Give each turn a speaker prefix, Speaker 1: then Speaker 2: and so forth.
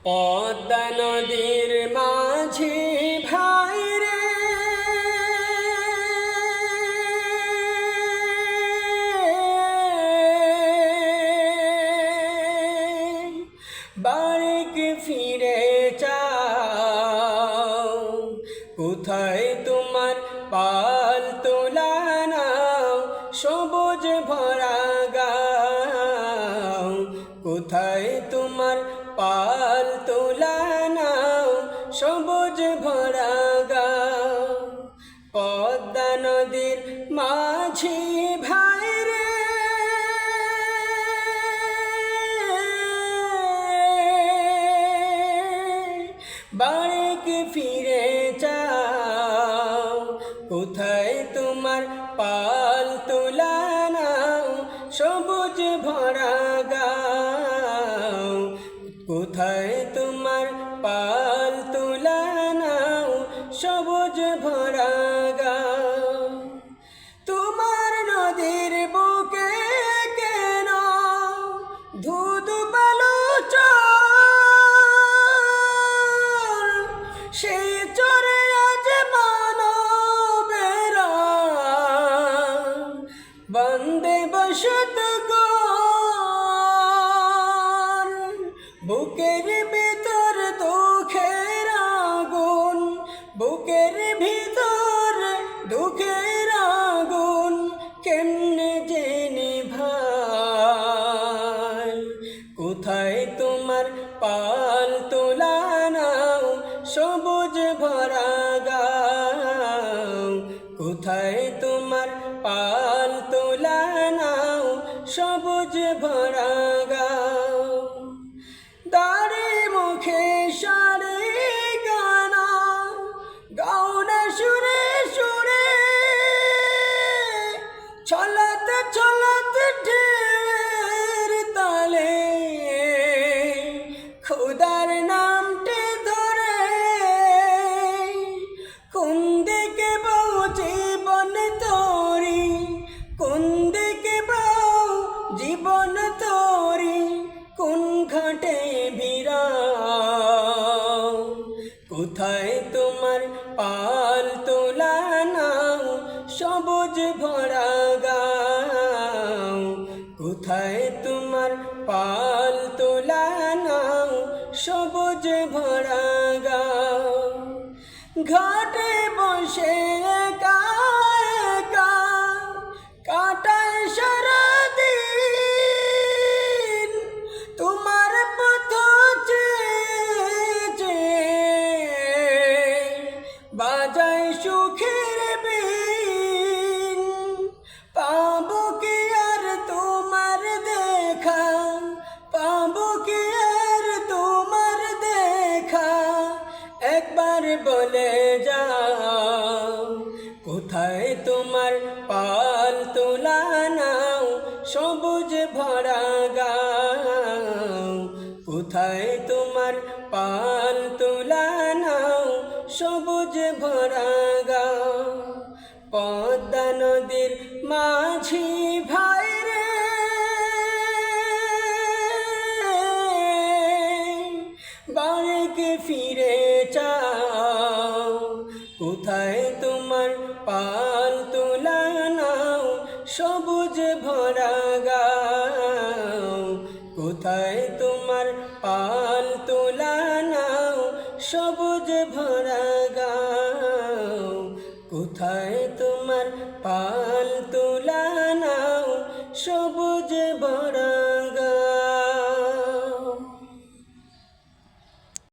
Speaker 1: পদ্মা নদীর মাঝি ভাই রে, বাড়িকে ফিরে যাও। কোথায় তোমার পাল তোলা নাও, সবুজ ভরা গাও। কোথায় তোমার পাল তোলা নাও, সবুজ ভরা গাও। পদ্মা নদীর মাঝি ভাই রে, বাড়িকে ফিরে যাও। কোথায় তোমার পাল তোলা নাও, সবুজ ভরা গাও। কোথায় তোমার পাল তোলা নাও, সবুজ ভরা গাও। তোমার নদীর বুকে কেন ধুধু বালু চর, সেই চরে আজ মানবেরা বন্দে বসত গর। বুকের ভিতর দুঃখের আগুন, বুকের ভিতর দুঃখের আগুন, কেমনে যে নিভাই। কোথায় তোমার পাল তোলা নাও, সবুজ ভরা গাও। কোথায় তোমার পাল তোলা নাও, সবুজ ভরা গাও। দাড়ি মুখে সারে গানা গাও না সুরে সুরে, ছলাতে ছলাতে ঢের তালে খুদার নামটি ধরে। কোন দিকে বউ জীবন তোরি, কোন দিকে বউ জীবন তোরি, কোন ঘাটে ভিড়াও। কোথায় তোমার পাল তোলা নাও, সবুজ ভরা গাও। কোথায় তোমার পাল তোলা নাও, সবুজ ভরা গাও। ঘাটে বসে একা একা কাটায় সারাদিন, তোমার পথ চেয়ে বাজায় সুখের বিন। পাবো কি আর তোমার দেখা, পাবো কি আর তোমার দেখা, একবার বলে যাও। কোথায় তোমার পাল তোলা নাও, সবুজ ভরা গাও। কোথায় তোমার পাল তোলা নাও, সবুজ ভরা গাও। পদ্মা নদীর মাঝি ভাই রে, বাড়িকে ফিরে যাও। কোথায় তোমার পাল তোলা নাও, সবুজ ভরা গাও। কোথায় তোমার পাল তোলা নাও, সবুজ ভরা গাও। কোথায় তোমার পাল তোলা নাও, সবুজ ভরা